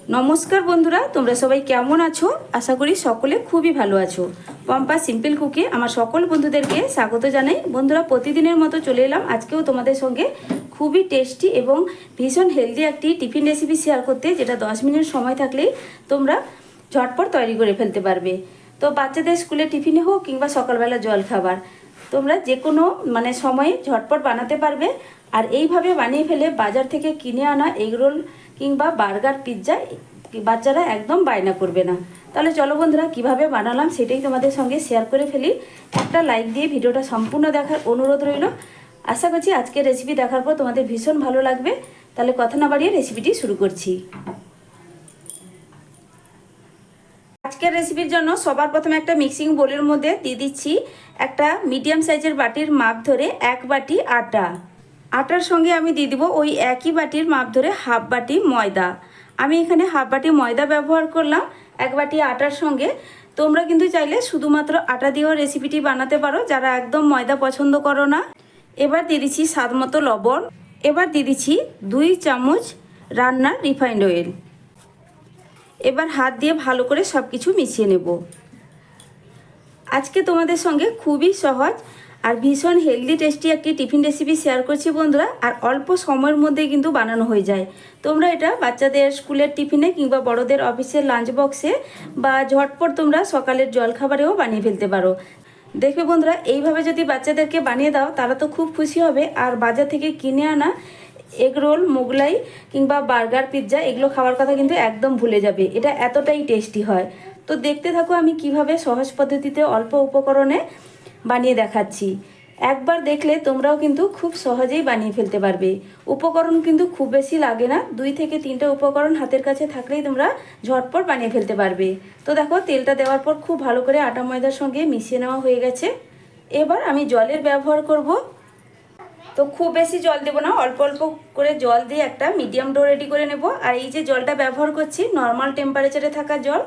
নমস্কার বন্ধুরা, তোমরা সবাই কেমন আছো? আশা করি সকলে খুবই ভালো আছো। পম্পা সিম্পল কুকে আমার সকল বন্ধুদেরকে স্বাগত জানাই। বন্ধুরা, প্রতিদিনের মতো চলে এলাম আজকেও তোমাদের সঙ্গে খুবই টেস্টি এবং ভীষণ হেলদি একটি টিফিন রেসিপি শেয়ার করতে, যেটা 10 মিনিট সময় থাকলেই তোমরা ঝটপট তৈরি করে ফেলতে পারবে। তো বাচ্চাদের স্কুলে টিফিনে হোক কিংবা সকালবেলা জল খাবার, তোমরা যে কোনো সময়ে ঝটপট বানাতে পারবে। আর এইভাবে বানিয়ে ফেলে বাজার থেকে কিনে আনা এগরোল কিংবা বার্গার, পিৎজা বাচ্চারা একদম বায়না করবে না। তাহলে চলো বন্ধুরা, কিভাবে বানালাম সেটাই তোমাদের সঙ্গে শেয়ার করে ফেলি। একটা লাইক দিয়ে ভিডিওটা সম্পূর্ণ দেখার অনুরোধ রইল। আশা করছি আজকের রেসিপি দেখার পর তোমাদের ভীষণ ভালো লাগবে। তাহলে কথা না বাড়িয়ে রেসিপিটি শুরু করছি। আজকের রেসিপির জন্য সবার প্রথমে একটা মিক্সিং বোলের মধ্যে দিয়ে দিচ্ছি একটা মিডিয়াম সাইজের বাটির মাপ ধরে 1 বাটি আটা। আটার সঙ্গে আমি দিয়ে দিব ওই একই বাটির মাপ ধরে হাফ বাটি ময়দা। আমি এখানে হাফ বাটি ময়দা ব্যবহার করলাম 1 বাটি আটার সঙ্গে। তোমরা কিন্তু চাইলে শুধুমাত্র আটা দিয়েও রেসিপিটি বানাতে পারো, যারা একদম ময়দা পছন্দ করো না। এবার দিয়ে দিচ্ছি স্বাদ মতো লবণ। এবার দিয়ে দিচ্ছি 2 চামচ রান্নার রিফাইন্ড অয়েল। এবার হাত দিয়ে ভালো করে সব কিছু মিশিয়ে নেব। আজকে তোমাদের সঙ্গে খুবই সহজ আর ভীষণ হেলদি টেস্টি একটি টিফিন রেসিপি শেয়ার করছি বন্ধুরা। আর অল্প সময়ের মধ্যে কিন্তু বানানো হয়ে যায়। তোমরা এটা বাচ্চাদের স্কুলের টিফিনে কিংবা বড়দের অফিসের লাঞ্চ বক্সে বা ঝটপট তোমরা সকালের জলখাবারেও বানিয়ে ফেলতে পারো। দেখবে বন্ধুরা, এইভাবে যদি বাচ্চাদেরকে বানিয়ে দাও তারা তো খুব খুশি হবে। আর বাজার থেকে কিনে আনা এগরোল, মোগলাই কিংবা বার্গার, পিৎজা এগুলো খাওয়ার কথা কিন্তু একদম ভুলে যাবে। এটা এতটাই টেস্টি হয়। তো দেখতে থাকো আমি কিভাবে সহজ পদ্ধতিতে অল্প উপকরণে বানিয়ে দেখাচ্ছি। একবার দেখলে তোমরাও কিন্তু খুব সহজেই বানিয়ে ফেলতে পারবে। উপকরণ কিন্তু খুব বেশি লাগে না, 2 থেকে 3টে উপকরণ হাতের কাছে থাকলেই তোমরা ঝটপট বানিয়ে ফেলতে পারবে। তো দেখো, তেলটা দেওয়ার পর খুব ভালো করে আটা ময়দার সঙ্গে মিশিয়ে নেওয়া হয়ে গেছে। এবার আমি জলের ব্যবহার করব। তো খুব বেশি জল দেবো না, অল্প অল্প করে জল দিয়ে একটা মিডিয়াম ডো রেডি করে নেব। আর এই যে জলটা ব্যবহার করছি নর্মাল টেম্পারেচারে থাকা জল।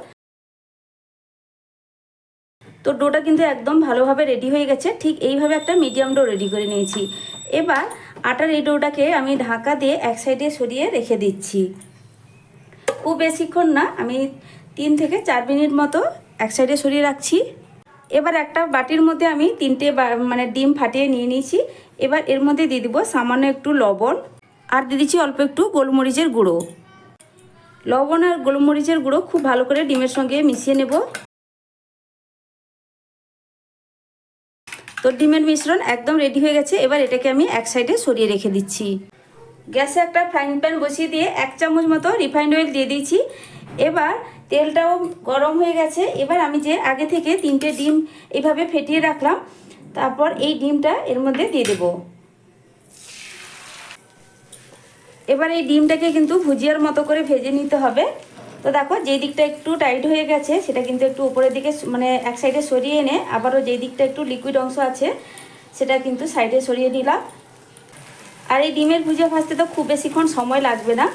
তো ডোটা কিন্তু একদম ভালোভাবে রেডি হয়ে গেছে। ঠিক এইভাবে একটা মিডিয়াম ডো রেডি করে নিয়েছি। এবার আটার এই ডোটাকে আমি ঢাকা দিয়ে এক সাইডে সরিয়ে রেখে দিচ্ছি। খুব বেশিক্ষণ না, আমি 3 থেকে 4 মিনিট মতো এক সাইডে সরিয়ে রাখছি। এবার একটা বাটির মধ্যে আমি 3টে ডিম ফাটিয়ে নিয়ে নিয়েছি। এবার এর মধ্যে দিয়ে দিব সামান্য একটু লবণ আর দিয়ে দিচ্ছি অল্প একটু গোলমরিচের গুঁড়ো। লবণ আর গোলমরিচের গুঁড়ো খুব ভালো করে ডিমের সঙ্গে মিশিয়ে নেব। তো ডিমের মিশ্রণ একদম রেডি হয়ে গেছে। এবার এটাকে আমি এক সাইডে সরিয়ে রেখে দিচ্ছি। গ্যাসে একটা ফ্রাইং প্যান বসিয়ে দিয়ে 1 চামচ মতো রিফাইন্ড অয়েল দিয়ে দিয়েছি। এবার তেলটাও গরম হয়ে গেছে। এবার আমি যে আগে থেকে 3টে ডিম এইভাবে ফেটিয়ে রাখলাম, তারপর এই ডিমটা এর মধ্যে দিয়ে দেব। এবার এই ডিমটাকে কিন্তু ভুজিয়ার মতো করে ভেজে নিতে হবে। তো দেখো, যেই দিকটা একটু টাইট হয়ে গেছে সেটা কিন্তু একটু উপরের দিকে এক সাইডে সরিয়ে এনে আবারও যেই দিকটা একটু লিকুইড অংশ আছে সেটা কিন্তু সাইডে সরিয়ে নিলাম। আর এই ডিমের ভুজিয়া ভাজতে তো খুব বেশিক্ষণ সময় লাগবে না।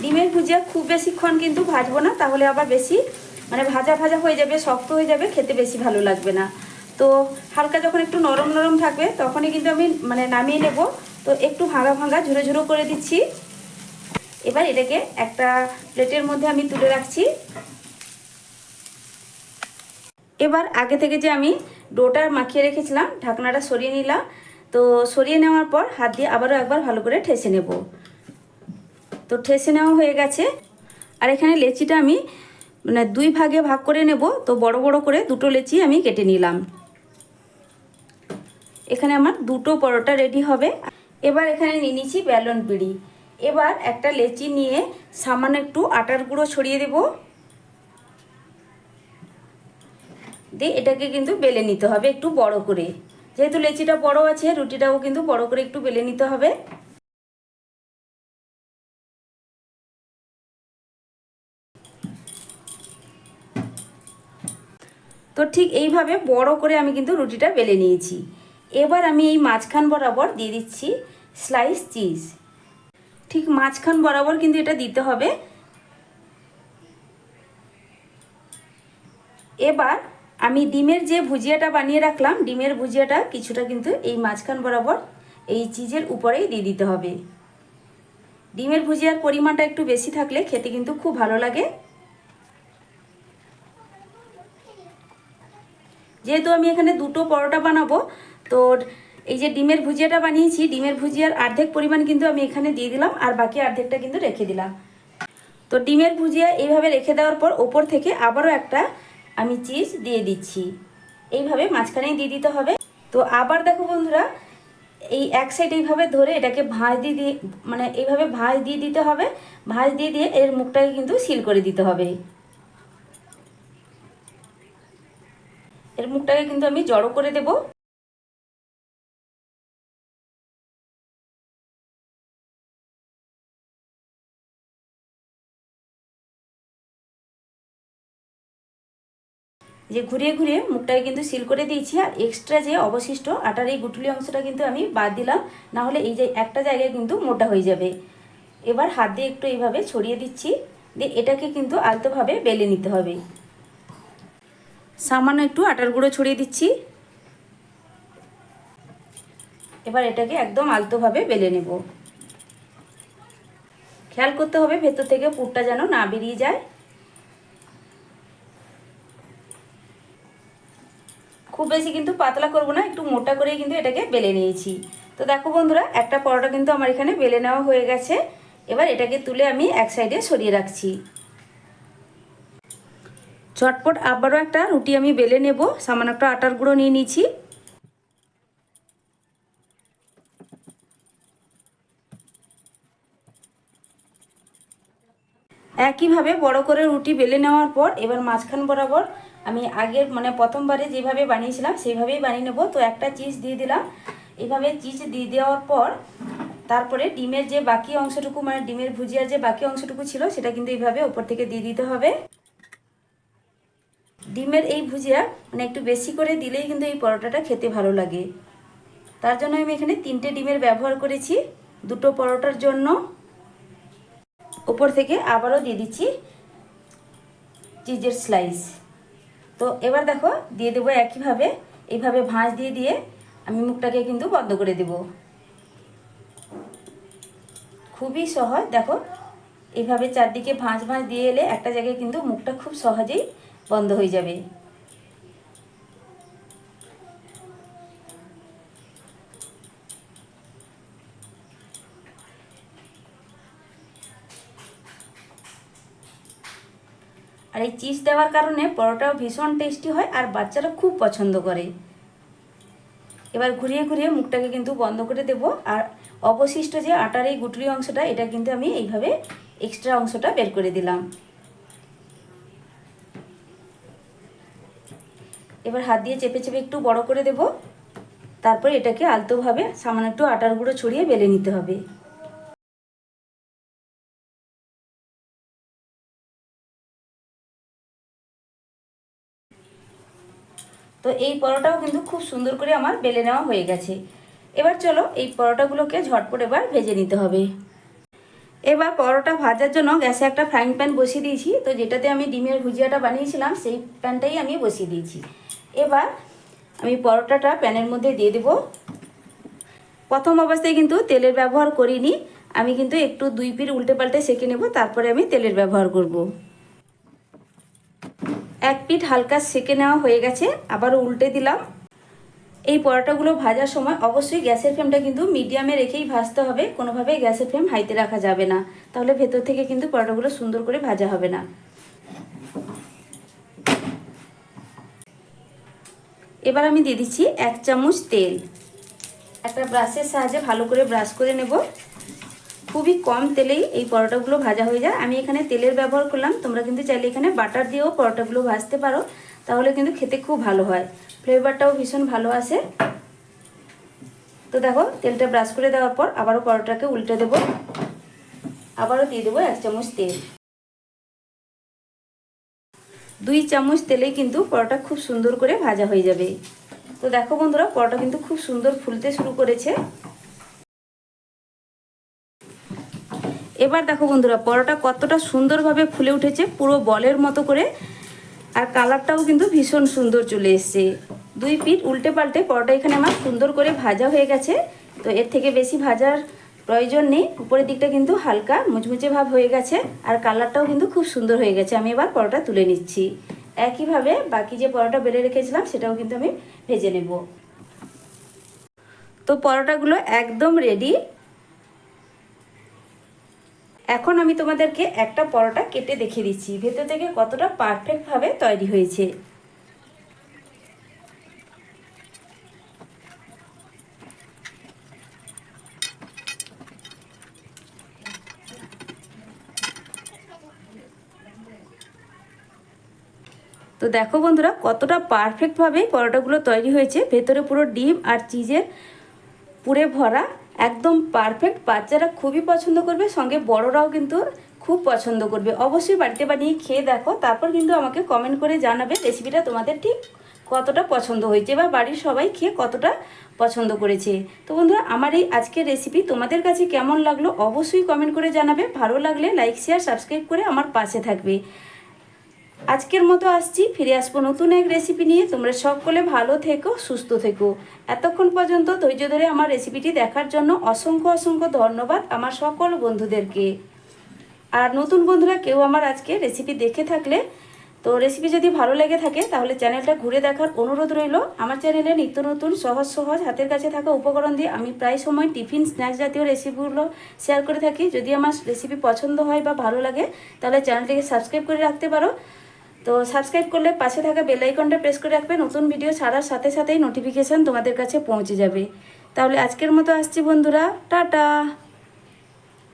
ডিমের ভুজিয়া খুব বেশিক্ষণ কিন্তু ভাজবো না, তাহলে আবার বেশি ভাজা ভাজা হয়ে যাবে, শক্ত হয়ে যাবে, খেতে বেশি ভালো লাগবে না। তো হালকা যখন একটু নরম নরম থাকবে তখনই কিন্তু আমি নামিয়ে নেব। তো একটু ভাঙা ভাঙা ঝুরো ঝুরো করে দিচ্ছি। এবার এটাকে একটা প্লেটের মধ্যে আমি তুলে রাখছি। এবার আগে থেকে যে আমি ডোটা মাখিয়ে রেখেছিলাম ঢাকনাটা সরিয়ে নিলাম। তো সরিয়ে নেওয়ার পর হাত দিয়ে আবারও একবার ভালো করে ঠেসে নেব। তো ঠেসে নেওয়া হয়ে গেছে। আর এখানে লেচিটা আমি 2 ভাগে ভাগ করে নেব। তো বড় বড় করে 2টো লেচি আমি কেটে নিলাম। এখানে আমার 2টো পরোটা রেডি হবে। এবার এখানে নিয়ে নিচ্ছি বেলন পিড়ি। এবার একটা লেচি নিয়ে সামান্য একটু আটার গুঁড়ো ছড়িয়ে দেব। দিয়ে এটাকে কিন্তু বেলে নিতে হবে একটু বড় করে। যেহেতু লেচিটা বড় আছে, রুটিটাও কিন্তু বড় করে একটু বেলে নিতে হবে। তো ঠিক এইভাবে বড় করে আমি কিন্তু রুটিটা বেলে নিয়েছি। এবার আমি এই মাঝখান বরাবর দিয়ে দিচ্ছি স্লাইস চিজ। ঠিক মাঝখান বরাবর কিন্তু এটা দিতে হবে। এবার আমি ডিমের যে ভুজিয়াটা বানিয়ে রাখলাম, ডিমের ভুজিয়াটা কিছুটা কিন্তু এই মাঝখান বরাবর এই চিজের উপরেই দিয়ে দিতে হবে। ডিমের ভুজিয়ার পরিমাণটা একটু বেশি থাকলে খেতে কিন্তু খুব ভালো লাগে। যেহেতু আমি এখানে দুটো পরোটা বানাবো, তো এই যে ডিমের ভুজিয়াটা বানিয়েছি, ডিমের ভুজিয়ার অর্ধেক পরিমাণ কিন্তু আমি এখানে দিয়ে দিলাম, আর বাকি অর্ধেকটা কিন্তু রেখে দিলাম। তো ডিমের ভুজিয়া এইভাবে রেখে দেওয়ার পর ওপর থেকে আবারও একটা আমি চিজ দিয়ে দিচ্ছি, এইভাবে মাঝখানেই দিয়ে দিতে হবে। তো আবার দেখো বন্ধুরা, এই এক সাইড এইভাবে ধরে এটাকে ভাঁজ দিয়ে মানে এইভাবে ভাঁজ দিয়ে দিতে হবে। ভাঁজ দিয়ে এর মুখটাকে কিন্তু সিল করে দিতে হবে। এর মুখটাকে কিন্তু আমি জড়ো করে দেব। যে ঘুরিয়ে ঘুরিয়ে মুখটাকে কিন্তু সিল করে দিয়েছি, আর এক্সট্রা যে অবশিষ্ট আটার এই গুটলি অংশটা কিন্তু আমি বাদ দিলাম, না হলে এই যে একটা জায়গায় কিন্তু মোটা হয়ে যাবে। এবার হাত দিয়ে একটু এইভাবে ছড়িয়ে দিচ্ছি, দিয়ে এটাকে কিন্তু আলতোভাবে বেলে নিতে হবে। সামান্য একটু আটার গুঁড়ো ছড়িয়ে দিচ্ছি। এবার এটাকে একদম আলতোভাবে বেলে নেব। খেয়াল করতে হবে ভেতর থেকে পুরটা যেন না বেরিয়ে যায়। খুব বেশি কিন্তু পাতলা করব না, একটু মোটা করেই কিন্তু এটাকে বেলে নিয়েছি। তো দেখো বন্ধুরা, একটা পরোটা কিন্তু আমার এখানে বেলে নেওয়া হয়ে গেছে। এবার এটাকে তুলে আমি এক সাইডে সরিয়ে রাখছি। ঝটপট আবারও একটা রুটি আমি বেলে নেব। সামান্য একটা আটার গুঁড়ো নিয়ে নিয়েছি। একইভাবে বড় করে রুটি বেলে নেওয়ার পর এবার মাঝখান বরাবর আমি আগের মানে প্রথমবারে যেভাবে বানিয়েছিলাম সেইভাবেই বানিয়ে নেব। তো একটা চিজ দিয়ে দিলাম। এইভাবে চিজ দিয়ে দেওয়ার পর তারপরে ডিমের যে বাকি অংশটুকু মানে ডিমের ভুজিয়ার যে বাকি অংশটুকু ছিল সেটা কিন্তু এইভাবে উপর থেকে দিয়ে দিতে হবে। ডিমের এই ভুজিয়া মানে একটু বেশি করে দিলেই কিন্তু এই পরোটাটা খেতে ভালো লাগে। তার জন্য আমি এখানে 3টে ডিমের ব্যবহার করেছি দুটো পরোটার জন্য। উপর থেকে আবারও দিয়ে দিচ্ছি চিজের স্লাইস। তো এবার দেখো দিয়ে দেবো একইভাবে, এইভাবে ভাঁজ দিয়ে আমি মুখটাকে কিন্তু বন্ধ করে দেব। খুবই সহজ। দেখো এইভাবে চারদিকে ভাঁজ দিয়ে এলে একটা জায়গায় কিন্তু মুখটা খুব সহজেই বন্ধ হয়ে যাবে। আর এই চিজ দেওয়ার কারণে পরোটাও ভীষণ টেস্টি হয় আর বাচ্চারা খুব পছন্দ করে। এবার ঘুরিয়ে ঘুরিয়ে মুখটাকে কিন্তু বন্ধ করে দেব। আর অবশিষ্ট যে আটার এই গুটলি অংশটা এটা কিন্তু আমি এইভাবে এক্সট্রা অংশটা বের করে দিলাম। এবার হাত দিয়ে চেপে চেপে একটু বড় করে দেব। তারপর এটাকে আলতোভাবে সামান্য একটু আটার গুঁড়ো ছড়িয়ে বেলে নিতে হবে। তো এই পরোটাও কিন্তু খুব সুন্দর করে আমার বেলে নেওয়া হয়ে গেছে। এবার চলো এই পরোটাগুলোকে ঝটপট এবার ভেজে নিতে হবে। এবার পরোটা ভাজার জন্য গ্যাসে একটা ফ্রাইং প্যান বসিয়ে দিয়েছি। তো যেটাতে আমি ডিমের ভুজিয়াটা বানিয়েছিলাম সেই প্যানটাই আমি বসিয়ে দিয়েছি। এবার আমি পরোটাটা প্যানের মধ্যে দিয়ে দেব। প্রথম অবস্থায় কিন্তু তেলের ব্যবহার করিনি, আমি কিন্তু একটু 2 পিঠ উল্টে পাল্টে সেঁকে নেব, তারপরে আমি তেলের ব্যবহার করব। এক পিঠ হালকা সেঁকে নেওয়া হয়ে গেছে, আবারও উল্টে দিলাম। এই পরোটাগুলো ভাজার সময় অবশ্যই গ্যাসের ফ্লেমটা কিন্তু মিডিয়ামে রেখেই ভাজতে হবে, কোনোভাবেই গ্যাসের ফ্লেম হাইতে রাখা যাবে না, তাহলে ভেতর থেকে কিন্তু পরোটাগুলো সুন্দর করে ভাজা হবে না। এবার আমি দিয়ে দিচ্ছি 1 চামচ তেল। একটা ব্রাশের সাহায্যে ভালো করে ব্রাশ করে নেব। খুবই কম তেলেই এই পরোটাগুলো ভাজা হয়ে যায়। আমি এখানে তেলের ব্যবহার করলাম, তোমরা কিন্তু চাইলে এখানে বাটার দিয়েও পরোটাগুলো ভাজতে পারো, তাহলে কিন্তু খেতে খুব ভালো হয়, ফ্লেভারটাও ভীষণ ভালো আসে। তো দেখো তেলটা ব্রাশ করে দেওয়ার পর আবারও পরোটাকে উল্টে দেব। আবারও দিয়ে দেবো 1 চামচ তেল। 2 চামচ তেলেই কিন্তু পরোটা খুব সুন্দর করে ভাজা হয়ে যাবে। তো দেখো বন্ধুরা, পরোটা কিন্তু খুব সুন্দর ফুলতে শুরু করেছে। এবার দেখো বন্ধুরা, পরোটা কতটা সুন্দরভাবে ফুলে উঠেছে, পুরো বলের মতো করে, আর কালারটাও কিন্তু ভীষণ সুন্দর চলে এসছে। 2 পিঠ উল্টে পাল্টে পরোটা এখানে আমার সুন্দর করে ভাজা হয়ে গেছে। তো এর থেকে বেশি ভাজার প্রয়োজন নেই। উপরের দিকটা কিন্তু হালকা মুচমুচে ভাব হয়ে গেছে আর কালারটাও কিন্তু খুব সুন্দর হয়ে গেছে। আমি এবার পরোটা তুলে নিচ্ছি। একইভাবে বাকি যে পরোটা বেলে রেখেছিলাম সেটাও কিন্তু আমি ভেজে নেব। তো পরোটাগুলো একদম রেডি। এখন আমি তোমাদেরকে একটা পরোটা কেটে দেখিয়ে দিচ্ছি ভেতর থেকে কতটা পারফেক্টভাবে তৈরি হয়েছে। তো দেখো বন্ধুরা কতটা পারফেক্টভাবে পরোটাগুলো তৈরি হয়েছে। ভেতরে পুরো ডিম আর চিজের পুরে ভরা, একদম পারফেক্ট। বাচ্চারা খুবই পছন্দ করবে, সঙ্গে বড়রাও কিন্তু খুব পছন্দ করবে। অবশ্যই বাড়িতে বানিয়ে খেয়ে দেখো, তারপর কিন্তু আমাকে কমেন্ট করে জানাবে রেসিপিটা তোমাদের ঠিক কতটা পছন্দ হয়েছে বা বাড়ির সবাই খেয়ে কতটা পছন্দ করেছে। তো বন্ধুরা, আমার এই আজকের রেসিপি তোমাদের কাছে কেমন লাগলো অবশ্যই কমেন্ট করে জানাবে। ভালো লাগলে লাইক শেয়ার সাবস্ক্রাইব করে আমার পাশে থাকবে। আজকের মতো আসছি, ফিরে আসবো নতুন এক রেসিপি নিয়ে। তোমরা সকলে ভালো থেকো, সুস্থ থেকো। এতক্ষণ পর্যন্ত ধৈর্য ধরে আমার রেসিপিটি দেখার জন্য অসংখ্য অসংখ্য ধন্যবাদ আমার সকল বন্ধুদেরকে। আর নতুন বন্ধুরা কেউ আমার আজকে রেসিপি দেখে থাকলে, তো রেসিপি যদি ভালো লেগে থাকে তাহলে চ্যানেলটা ঘুরে দেখার অনুরোধ রইল। আমার চ্যানেলে নিত্য নতুন সহজ সহজ হাতের কাছে থাকা উপকরণ দিয়ে আমি প্রায় সময় টিফিন স্ন্যাক্স জাতীয় রেসিপিগুলো শেয়ার করে থাকি। যদি আমার রেসিপি পছন্দ হয় বা ভালো লাগে তাহলে চ্যানেলটিকে সাবস্ক্রাইব করে রাখতে পারো। তো সাবস্ক্রাইব করলে পাশে থাকা বেল আইকনটা প্রেস করে রাখবে, নতুন ভিডিও ছাড়ার সাথে সাথেই নোটিফিকেশান তোমাদের কাছে পৌঁছে যাবে। তাহলে আজকের মতো আসছি বন্ধুরা, টাটা।